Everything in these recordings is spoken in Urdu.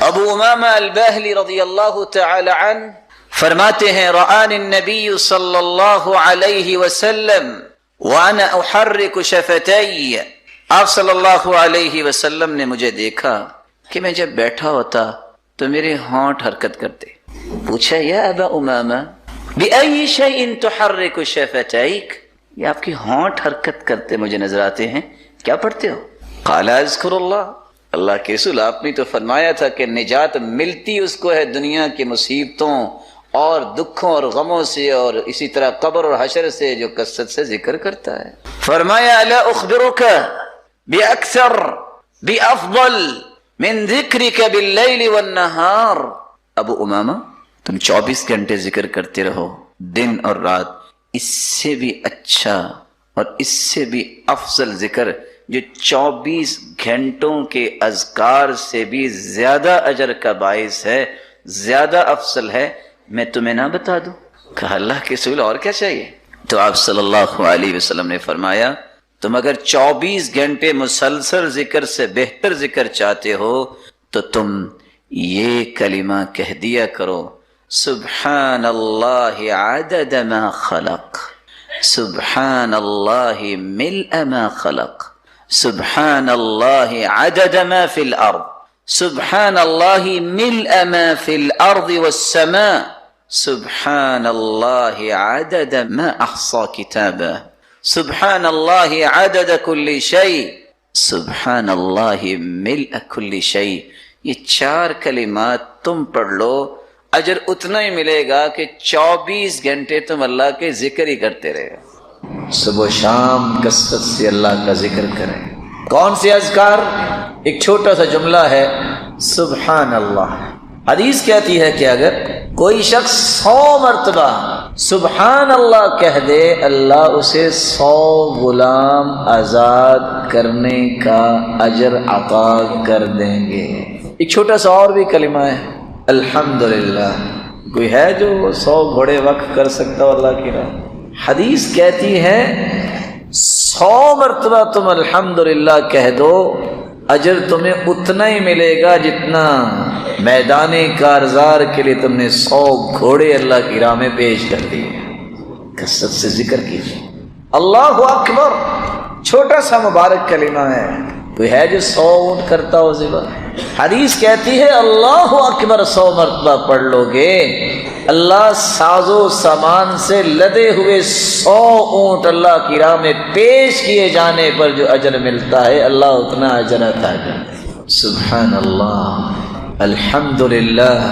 ابو امامہ الباہلی رضی اللہ تعالی عنہ فرماتے ہیں رآنی النبی صلی اللہ علیہ وسلم وانا احرک شفتی، آپ صلی اللہ علیہ وسلم نے مجھے دیکھا کہ میں جب بیٹھا ہوتا تو میرے ہونٹ حرکت کرتے۔ پوچھا یا ابا امامہ بأی شیء تحرک شفتیک، یہ آپ کی ہونٹ حرکت کرتے مجھے نظر آتے ہیں، کیا پڑھتے ہو؟ قال اذکر اللہ، اللہ کے رسول آپ نے تو فرمایا تھا کہ نجات ملتی اس کو ہے دنیا کی مصیبتوں اور دکھوں اور غموں سے، اور اسی طرح قبر اور حشر سے جو کثرت سے ذکر کرتا ہے۔ فرمایا الا اخبرک باکثر بافضل من ذکرک باللیل والنہار، ابو امامہ تم 24 گھنٹے ذکر کرتے رہو دن اور رات، اس سے بھی اچھا اور اس سے بھی افضل ذکر جو 24 گھنٹوں کے اذکار سے بھی زیادہ اجر کا باعث ہے، زیادہ افضل ہے، میں تمہیں نہ بتا دوں؟ کہا اللہ کے رسول اور کیا چاہیے؟ تو آپ صلی اللہ علیہ وسلم نے فرمایا تم اگر 24 گھنٹے مسلسل ذکر سے بہتر ذکر چاہتے ہو تو تم یہ کلمہ کہہ دیا کرو، سبحان اللہ عدد ما خلق، سبحان اللہ ملء ما خلق، سبحان اللہ عدد ما فی الارض، سبحان اللہ ملء ما فی الارض والسماء، سبحان اللہ عدد ما احصى کتابہ، سبحان اللہ عدد کل شیء، سبحان اللہ ملء کل شیء۔ یہ 4 کلمات تم پڑھ لو، اجر اتنا ہی ملے گا کہ 24 گھنٹے تم اللہ کے ذکر ہی کرتے رہے۔ صبح و شام کثرت سے اللہ کا ذکر کریں۔ کون سے اذکار؟ ایک چھوٹا سا جملہ ہے سبحان اللہ۔ حدیث کہتی ہے کہ اگر کوئی شخص 100 مرتبہ سبحان اللہ کہہ دے، اللہ اسے 100 غلام آزاد کرنے کا اجر عطا کر دیں گے۔ ایک چھوٹا سا اور بھی کلمہ ہے الحمدللہ، کوئی ہے جو 100 گھوڑے وقف کر سکتا ہو اللہ کی راہ؟ حدیث کہتی ہے 100 مرتبہ تم الحمدللہ کہہ دو، اجر تمہیں اتنا ہی ملے گا جتنا میدان کارزار کے لیے تم نے 100 گھوڑے اللہ کی راہ میں پیش کر دیے۔ کثرت سے ذکر کیجیے۔ اللہ اکبر چھوٹا سا مبارک کلمہ ہے، کوئی ہے جو 100 اونٹ کرتا ہو ذبح؟ حدیث کہتی ہے اللہ اکبر 100 مرتبہ پڑھ لو گے، اللہ ساز و سامان سے لدے ہوئے 100 اونٹ اللہ کی راہ میں پیش کیے جانے پر جو اجر ملتا ہے اللہ اتنا اجر عطا کرتا ہے۔ سبحان اللہ، الحمدللہ،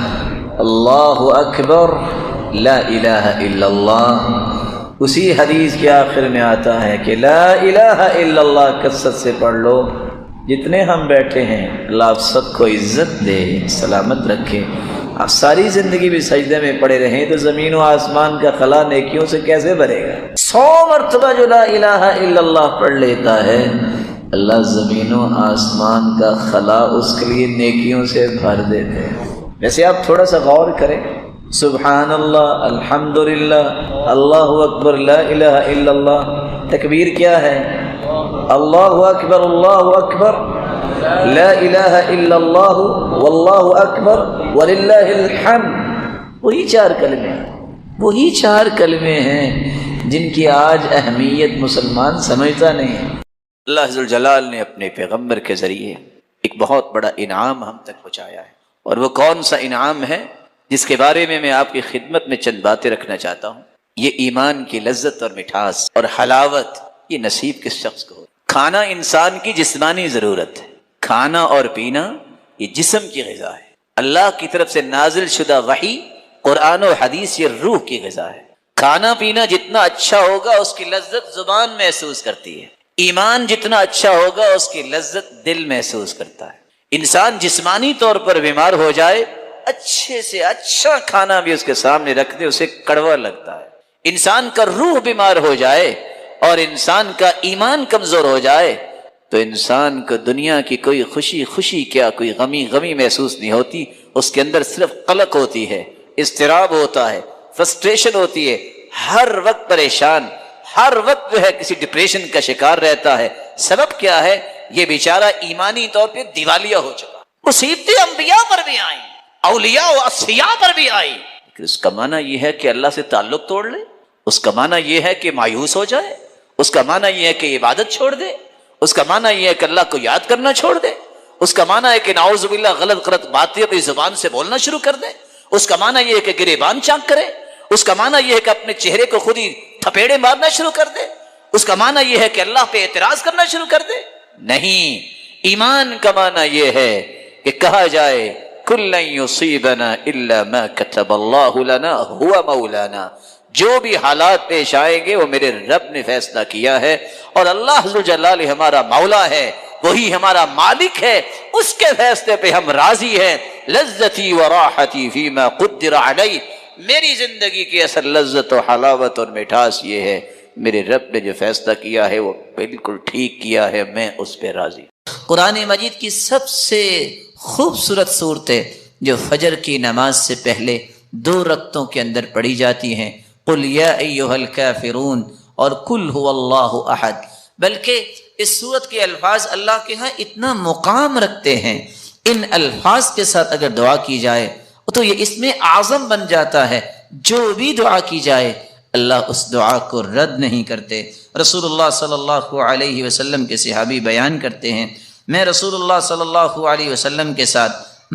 اللہ اکبر، لا الہ الا اللہ۔ اسی حدیث کے آخر میں آتا ہے کہ لا الہ الا اللہ کثرت سے پڑھ لو۔ جتنے ہم بیٹھے ہیں اللہ آپ سب کو عزت دے، سلامت رکھے۔ آپ ساری زندگی بھی سجدے میں پڑے رہیں تو زمین و آسمان کا خلا نیکیوں سے کیسے بھرے گا؟ 100 مرتبہ جو لا الہ الا اللہ پڑھ لیتا ہے اللہ زمین و آسمان کا خلا اس کے لیے نیکیوں سے بھر دیتے ہیں۔ ویسے آپ تھوڑا سا غور کریں، سبحان اللہ، الحمدللہ، اللہ اکبر، لا الہ الا اللہ، تکبیر کیا ہے؟ اللہ اکبر، اللہ اکبر، لا الہ الا اللہ، واللہ اکبر وللہ الحمد۔ وہی 4 کلمے ہیں، وہی 4 کلمے ہیں جن کی آج اہمیت مسلمان سمجھتا نہیں ہے۔ اللہ ذوالجلال نے اپنے پیغمبر کے ذریعے ایک بہت بڑا انعام ہم تک پہنچایا ہے، اور وہ کون سا انعام ہے جس کے بارے میں آپ کی خدمت میں چند باتیں رکھنا چاہتا ہوں۔ یہ ایمان کی لذت اور مٹھاس اور حلاوت یہ نصیب کس شخص کو ہو۔ کھانا انسان کی جسمانی ضرورت ہے، کھانا اور پینا یہ جسم کی غذا ہے۔ اللہ کی طرف سے نازل شدہ وحی قرآن و حدیث یہ روح کی غذا ہے۔ کھانا پینا جتنا اچھا ہوگا اس کی لذت زبان محسوس کرتی ہے، ایمان جتنا اچھا ہوگا اس کی لذت دل محسوس کرتا ہے۔ انسان جسمانی طور پر بیمار ہو جائے، اچھے سے اچھا کھانا بھی اس کے سامنے رکھ دے اسے کڑوا لگتا ہے۔ انسان کا روح بیمار ہو جائے اور انسان کا ایمان کمزور ہو جائے تو انسان کو دنیا کی کوئی خوشی خوشی کیا، کوئی غمی غمی محسوس نہیں ہوتی، اس کے اندر صرف قلق ہوتی ہے، اضطراب ہوتا ہے، فرسٹریشن ہوتی ہے، ہر وقت پریشان، ہر وقت جو ہے کسی ڈپریشن کا شکار رہتا ہے۔ سبب کیا ہے؟ یہ بیچارہ ایمانی طور پہ دیوالیہ ہو چکا۔ مصیبتیں انبیاء پر بھی آئیں، اولیاء و اصفیاء پر بھی آئی، لیکن اس کا معنی یہ ہے کہ اللہ سے تعلق توڑ لے، اس کا معنی یہ ہے کہ مایوس ہو جائے، اس کا معنی یہ ہے کہ عبادت چھوڑ دے، اس کا معنی یہ ہے کہ اللہ کو یاد کرنا چھوڑ دے، اس کا معنی ہے کہ نعوذ باللہ غلط غلط باتیں اپنی زبان سے بولنا شروع کر دے، اس کا معنی یہ ہے کہ گریبان چاک کرے، اس کا معنی یہ ہے کہ اپنے چہرے کو خود ہی تھپیڑے مارنا شروع کر دے، اس کا معنی یہ ہے کہ اللہ پہ اعتراض کرنا شروع کر دے۔ نہیں، ایمان کا معنی یہ ہے کہ کہا جائے کل لن یصیبنا الا ما کتب اللہ لنا هو مولانا، جو بھی حالات پیش آئیں گے وہ میرے رب نے فیصلہ کیا ہے، اور اللہ ذوالجلال ہمارا مولا ہے، وہی ہمارا مالک ہے، اس کے فیصلے پہ ہم راضی ہیں۔ لذتی و راحتی فیما قدر علی، میری زندگی کی اصل لذت و حلاوت اور مٹھاس یہ ہے میرے رب نے جو فیصلہ کیا ہے وہ بالکل ٹھیک کیا ہے، میں اس پہ راضی۔ قرآن مجید کی سب سے خوبصورت صورتیں جو فجر کی نماز سے پہلے 2 رکعتوں کے اندر پڑھی جاتی ہیں، قل یا ایھا الکافرون اور قل ھو اللہ احد، بلکہ اس صورت کے الفاظ اللہ کے ہاں اتنا مقام رکھتے ہیں، ان الفاظ کے ساتھ اگر دعا کی جائے تو یہ اسم اعظم بن جاتا ہے، جو بھی دعا کی جائے اللہ اس دعا کو رد نہیں کرتے۔ رسول اللہ صلی اللہ علیہ وسلم کے صحابی بیان کرتے ہیں، میں رسول اللہ صلی اللہ علیہ وسلم کے ساتھ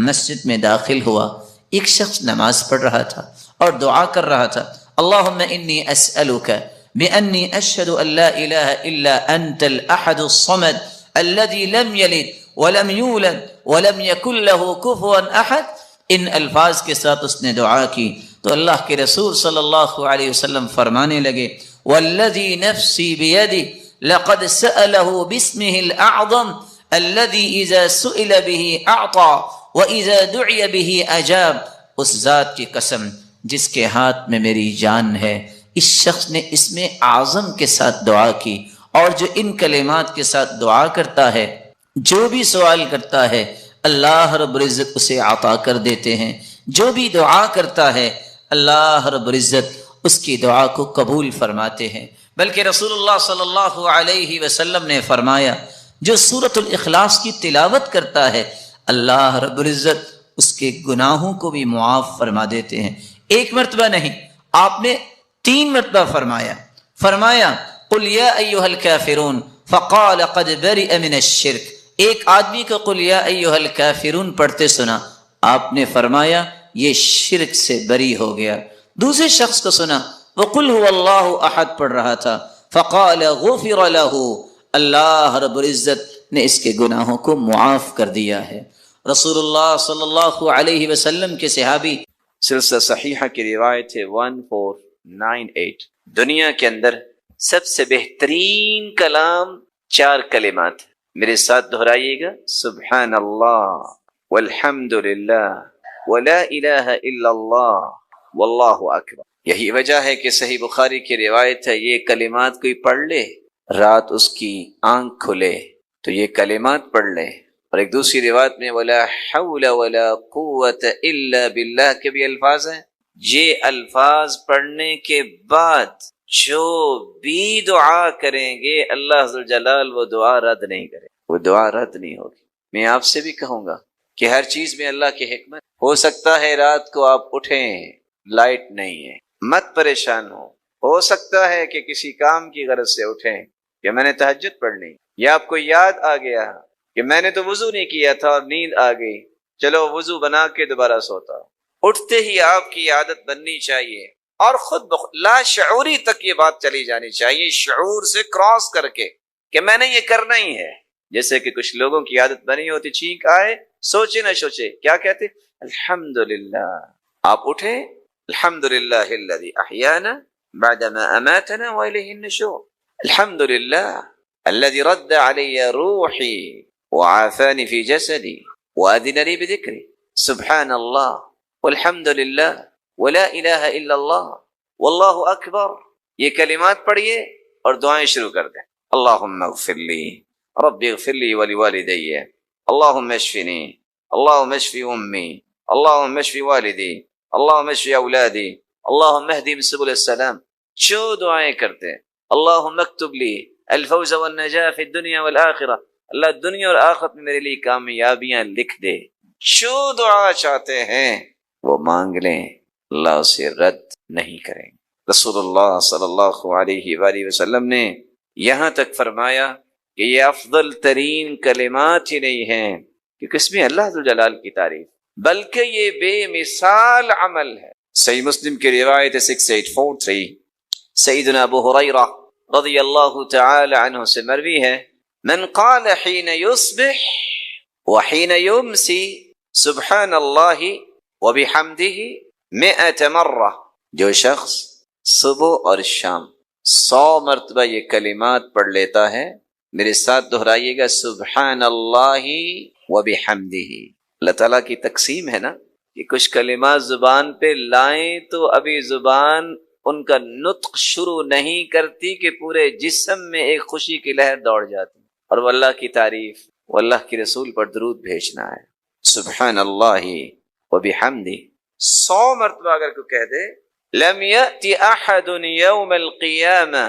مسجد میں داخل ہوا، ایک شخص نماز پڑھ رہا تھا اور دعا کر رہا تھا، اللہم انی اسألک بأنی اشہد ان لا الہ الا انت الاحد الصمد الذي لم یلد ولم یولد ولم یکن له کفوا احد۔ ان الفاظ کے ساتھ اس نے دعا کی تو اللہ کے رسول صلی اللہ علیہ وسلم فرمانے لگے، والذی نفسی بیدہ لقد سألہ باسمہ الاعظم الذي اذا سئل به اعطى واذا دعی به اجاب، اس ذات کی قسم جس کے ہاتھ میں میری جان ہے، اس شخص نے اسم اعظم کے ساتھ دعا کی، اور جو ان کلمات کے ساتھ دعا کرتا ہے، جو بھی سوال کرتا ہے اللہ رب العزت اسے عطا کر دیتے ہیں، جو بھی دعا کرتا ہے اللہ رب العزت اس کی دعا کو قبول فرماتے ہیں۔ بلکہ رسول اللہ صلی اللہ علیہ وسلم نے فرمایا، جو سورۃ الاخلاص کی تلاوت کرتا ہے اللہ رب العزت اس کے گناہوں کو بھی معاف فرما دیتے ہیں۔ ایک مرتبہ نہیں، آپ نے 3 مرتبہ فرمایا قل یا ایھا الکافرون فقال قد برئ من الشرک، ایک آدمی کو قل یا ایھا الکافرون پڑھتے سنا، آپ نے فرمایا یہ شرک سے بری ہو گیا۔ دوسرے شخص کو سنا وہ قل ھو اللہ احد پڑھ رہا تھا، فقال غفر له، اللہ رب العزت نے اس کے گناہوں کو معاف کر دیا ہے۔ رسول اللہ صلی اللہ علیہ وسلم کے صحابی، سلسلہ صحیحہ کی روایت ہے 1498، دنیا کے اندر سب سے بہترین کلام 4 کلمات، میرے ساتھ دہرائیے گا، سبحان اللہ والحمد للہ ولا الہ الا اللہ واللہ اکبر۔ یہی وجہ ہے کہ صحیح بخاری کی روایت ہے، یہ کلمات کوئی پڑھ لے رات اس کی آنکھ کھلے تو یہ کلمات پڑھ لے۔ اور ایک دوسری روایت میں ولا حول ولا قوت الا باللہ کے بھی الفاظ ہیں، یہ الفاظ پڑھنے کے بعد جو بھی دعا کریں گے اللہ ذوالجلال وہ دعا رد نہیں کرے، وہ دعا رد نہیں ہوگی۔ میں آپ سے بھی کہوں گا کہ ہر چیز میں اللہ کی حکمت، ہو سکتا ہے رات کو آپ اٹھیں لائٹ نہیں ہے، مت پریشان ہو سکتا ہے کہ کسی کام کی غرض سے اٹھیں کہ میں نے تہجد پڑھنی، یا آپ کو یاد آ گیا کہ میں نے تو وضو نہیں کیا تھا اور نیند آ گئی، چلو وضو بنا کے دوبارہ سوتا ہوں۔ اٹھتے ہی آپ کی عادت بننی چاہیے، اور خود لا شعوری تک یہ بات چلی جانی چاہیے، شعور سے کراس کر کے کہ میں نے یہ کرنا ہی ہے۔ جیسے کہ کچھ لوگوں کی عادت بنی ہوتی، چھینک آئے سوچے نہ سوچے کیا کہتے، الحمدللہ۔ آپ اٹھے، الحمدللہ الذی احیانا بعدما اماتنا والیہ النشور، الحمدللہ الذی رد علی روحی وعافانی فی جسدی وأذن لي بذکری، سبحان اللہ والحمدللہ ولا الہ الا اللہ واللہ اکبر۔ یہ کلمات پڑھیے اور دعائیں شروع کر دیں۔ اللہم اغفر لی، رب اغفر لی ولوالدی، اللہم اشفنی، اللہم اشفی امی، اللہم اشفی والدی، اللہم اشفی اولادی، اللہم اہدیم سبل السلام، جو دعائیں کرتے ہیں۔ اللہم اکتب لی الفوز والنجاح فی الدنیا والآخرہ، اللہ دنیا اور آخرت میں میرے لیے کامیابیاں لکھ دے۔ جو دعا چاہتے ہیں وہ مانگ لیں، اللہ اسے رد نہیں کریں۔ رسول اللہ صلی اللہ علیہ وآلہ وسلم نے یہاں تک فرمایا کہ یہ افضل ترین کلمات ہی نہیں ہیں کیونکہ اس میں اللہ ذوالجلال کی تعریف، بلکہ یہ بے مثال عمل ہے۔ صحیح مسلم کی روایت 6843 سیدنا ابو ہریرہ رضی اللہ تعالی عنہ سے مروی ہے، من قال حین یصبح وحین یمسی سبحان اللہ وبحمدہ 100 مرہ، جو شخص صبح اور شام 100 مرتبہ یہ کلمات پڑھ لیتا ہے، میرے ساتھ دہرائیے گا، سبحان اللہ وبحمدہ۔ اللہ تعالیٰ کی تقسیم ہے نا کہ کچھ کلمات زبان پہ لائیں تو ابھی زبان ان کا نطق شروع نہیں کرتی کہ پورے جسم میں ایک خوشی کی لہر دوڑ جاتی، اور وہ اللہ کی تعریف، وہ اللہ کے رسول پر درود بھیجنا ہے۔ سبحان اللہ وبحمدہ 100 مرتبہ اگر کوئی کہہ دے، لم يأتي أحد يوم القيامة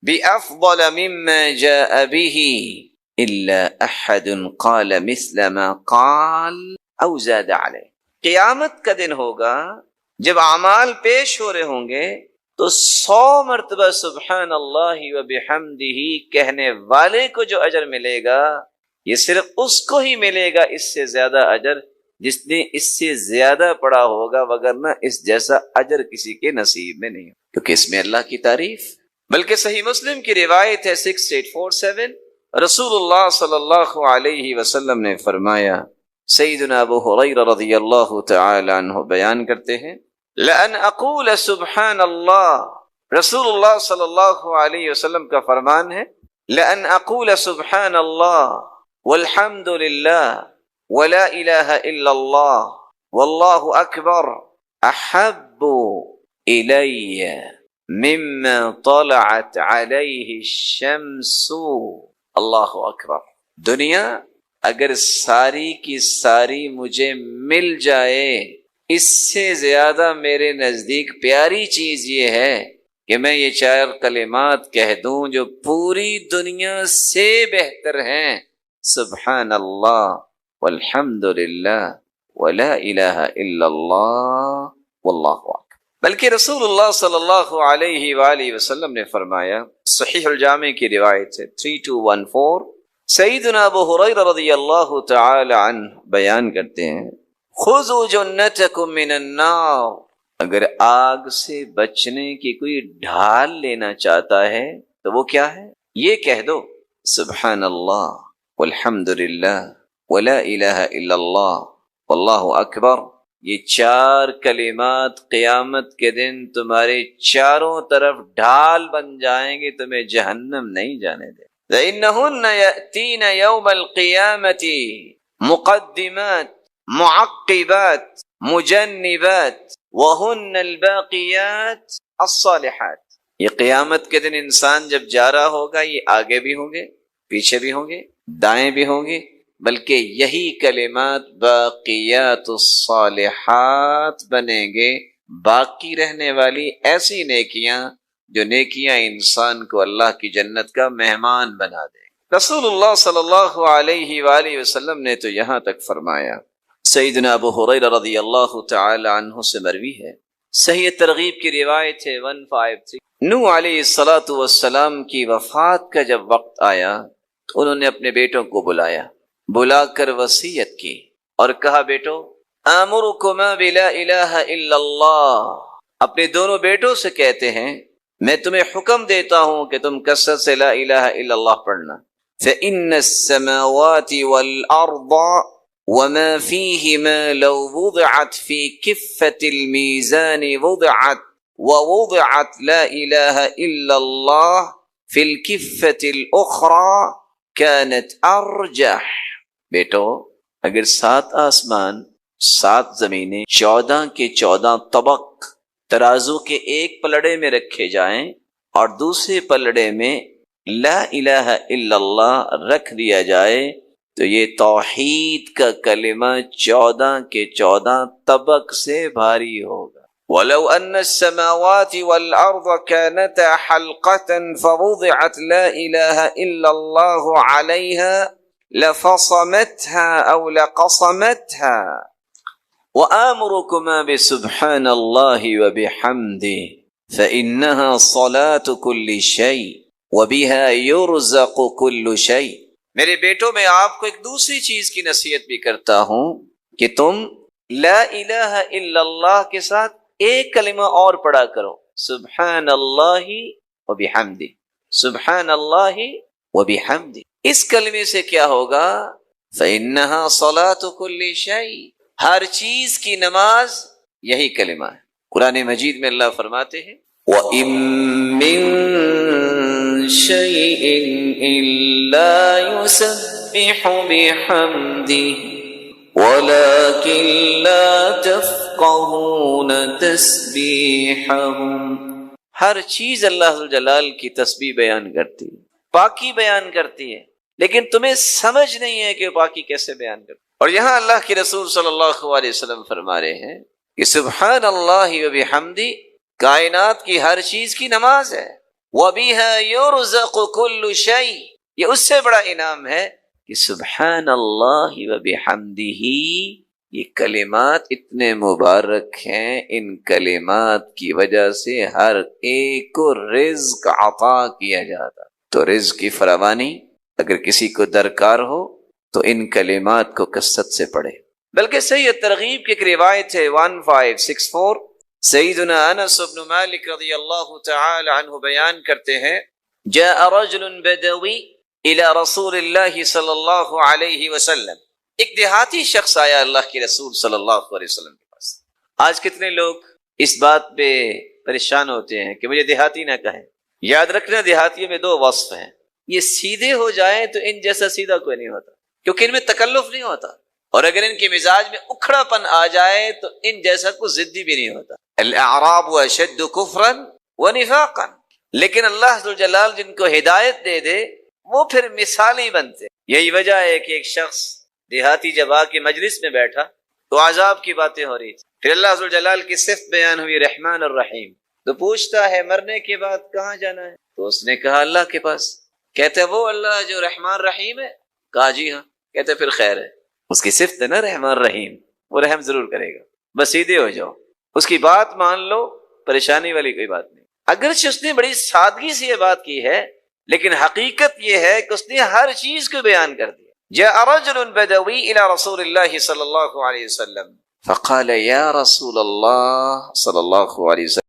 بأفضل مما جاء به إلا أحد قال مثل ما قال أو زاد عليه۔ قیامت کا دن ہوگا جب اعمال پیش ہو رہے ہوں گے تو 100 مرتبہ سبحان اللہ وبحمدہ کہنے والے کو جو اجر ملے گا، یہ صرف اس کو ہی ملے گا اس سے زیادہ اجر جس نے اس سے زیادہ پڑھا ہوگا، وگرنہ اس جیسا اجر کسی کے نصیب میں نہیں، کیونکہ اس میں اللہ کی تعریف۔ بلکہ صحیح مسلم کی روایت ہے 6847 رسول اللہ صلی اللہ علیہ وسلم نے فرمایا، سیدنا ابو ہریرہ رضی اللہ تعالی عنہ بیان کرتے ہیں، لأن اقول سبحان اللہ، رسول اللہ صلی اللہ علیہ وسلم کا فرمان ہے، لأن اقول سبحان اللہ والحمد للہ ولا الہ الا اللہ واللہ اکبر احب الی مما طلعت علیہ الشمس۔ اللہ اکبر، دنیا اگر ساری کی ساری مجھے مل جائے، اس سے زیادہ میرے نزدیک پیاری چیز یہ ہے کہ میں یہ 4 کلمات کہہ دوں جو پوری دنیا سے بہتر ہیں، سبحان اللہ والحمد للہ ولا الہ الا اللہ واللہ اکبر۔ بلکہ رسول اللہ صلی اللہ علیہ وآلہ وسلم نے فرمایا، صحیح الجامع کی روایت ہے 3214 سیدنا ابو ہریرہ رضی اللہ تعالی عنہ بیان کرتے ہیں، خذوا جنتکم من النار، اگر آگ سے بچنے کی کوئی ڈھال لینا چاہتا ہے تو وہ کیا ہے؟ یہ کہہ دو، سبحان اللہ والحمد للہ ولا الہ الا اللہ واللہ اکبر۔ یہ 4 کلمات قیامت کے دن تمہارے چاروں طرف ڈھال بن جائیں گے، تمہیں جہنم نہیں جانے دے۔ فإنہن یأتین یوم القیامت مقدمات معقبات مجنبات وہن الباقیات الصالحات۔ یہ قیامت کے دن انسان جب جا رہا ہوگا، یہ آگے بھی ہوں گے، پیچھے بھی ہوں گے، دائیں بھی ہوں گے، بلکہ یہی کلمات باقیات الصالحات بنیں گے، باقی رہنے والی ایسی نیکیاں جو نیکیاں انسان کو اللہ کی جنت کا مہمان بنا دے۔ رسول اللہ صلی اللہ علیہ وآلہ وسلم نے تو یہاں تک فرمایا، سیدنا ابو ہریرہ رضی اللہ تعالی عنہ سے مروی ہے، صحیح ترغیب کی روایت ہے 153 نوح علیہ السلام کی وفات کا جب وقت آیا تو انہوں نے اپنے بیٹوں کو بلا کر وصیت کی اور کہا، بیٹو آمرکما بلا الہ الا اللہ، اپنے دونوں بیٹوں سے کہتے ہیں میں تمہیں حکم دیتا ہوں کہ تم کثرت سے لا الہ الا اللہ پڑھنا، فإن السماوات والأرض وما فيهما لو وضعت في كفة الميزان ووضعت لا إله إلا الله في الكفة الأخرى كانت أرجح۔ بیٹو اگر 7 آسمان 7 زمینیں 14 کے 14 طبق ترازو کے ایک پلڑے میں رکھے جائیں اور دوسرے پلڑے میں لا الہ الا اللہ رکھ دیا جائے تو یہ توحید کا کلمہ 14 کے 14 طبق سے بھاری ہوگا۔ وَلَوْ أَنَّ السَّمَاوَاتِ وَالْأَرْضَ كَانَتَا حَلْقَةً فَوُضِعَتْ لَا إِلَهَ إِلَّا اللَّهُ عَلَيْهَا لفصمتها أو لقصمتها وآمركما بسبحان الله وبحمده فإنها صلاة كل شيء وبها يرزق كل شيء۔ میرے بیٹوں میں آپ کو ایک دوسری چیز کی نصیحت بھی کرتا ہوں کہ تم لا الہ الا اللہ کے ساتھ ایک کلمہ اور پڑھا کرو، سبحان اللہ وبحمدہ، سبحان اللہ وبحمدہ۔ اس کلمے سے کیا ہوگا؟ فإنها صلاة كل شيء، ہر چیز کی نماز یہی کلمہ ہے۔ قرآن مجید میں اللہ فرماتے ہیں وَإِن مِّن شَيْءٍ إِلَّا يُسَبِّحُ بِحَمْدِهِ وَلَكِن لَّا تَفْقَهُونَ تَسْبِيحَهُمْ۔ ہر چیز اللہ ذوالجلال کی تسبیح بیان کرتی ہے، پاکی بیان کرتی ہے، لیکن تمہیں سمجھ نہیں ہے کہ پاکی کیسے بیان کرتی۔ اور یہاں اللہ کے رسول صلی اللہ علیہ وسلم فرما رہے ہیں کہ سبحان اللہ وبحمدہ کائنات کی ہر چیز کی نماز ہے، وَبِهَا يُرْزَقُ كُلُّ شَيْءٍ، یہ اس سے بڑا انعام ہے کہ سبحان اللہ وبحمدہ، یہ کلمات اتنے مبارک ہیں، ان کلمات کی وجہ سے ہر ایک کو رزق عطا کیا جاتا۔ تو رزق کی فراوانی اگر کسی کو درکار ہو تو ان کلمات کو کثرت سے پڑھے۔ بلکہ صحیح ترغیب کی ایک روایت ہے 1564، سیدنا انس بن مالک رضی اللہ تعالی عنہ بیان کرتے ہیں جاء رجل بدوی الى رسول اللہ صلی اللہ علیہ وسلم، ایک دیہاتی شخص آیا اللہ کے رسول صلی اللہ علیہ وسلم کے پاس۔ آج کتنے لوگ اس بات پہ پریشان ہوتے ہیں کہ مجھے دیہاتی نہ کہیں۔ یاد رکھنا دیہاتیوں میں دو وصف ہیں، یہ سیدھے ہو جائیں تو ان جیسا سیدھا کوئی نہیں ہوتا، کیونکہ ان میں تکلف نہیں ہوتا، اور اگر ان کے مزاج میں اکھڑا پن آ جائے تو ان جیسا کوئی ضدی بھی نہیں ہوتا۔ الاعراب اشد کفرا ونفاقا، لیکن اللہ ذوالجلال جن کو ہدایت دے دے وہ پھر مثالی بنتے۔ یہی وجہ ہے کہ ایک شخص دیہاتی جب آ کے مجلس میں بیٹھا تو عذاب کی باتیں ہو رہی تھی، پھر اللہ ذوالجلال کی صفت بیان ہوئی رحمان الرحیم، تو پوچھتا ہے مرنے کے بعد کہاں جانا ہے؟ تو اس نے کہا اللہ کے پاس۔ کہتے وہ اللہ جو رحمان رحیم ہے؟ کہا جی ہاں۔ کہتے پھر خیر ہے، اس کی صفت ہے نا رحمان رحیم، وہ رحم ضرور کرے گا، بس سیدھے ہو جاؤ، اس کی بات مان لو، پریشانی والی کوئی بات نہیں۔ اگرچہ اس نے بڑی سادگی سے یہ بات کی ہے، لیکن حقیقت یہ ہے کہ اس نے ہر چیز کو بیان کر دیا۔ جاء رجل بدوی الى رسول اللہ صلی اللہ علیہ وسلم فقال یا رسول اللہ صلی اللہ علیہ وسلم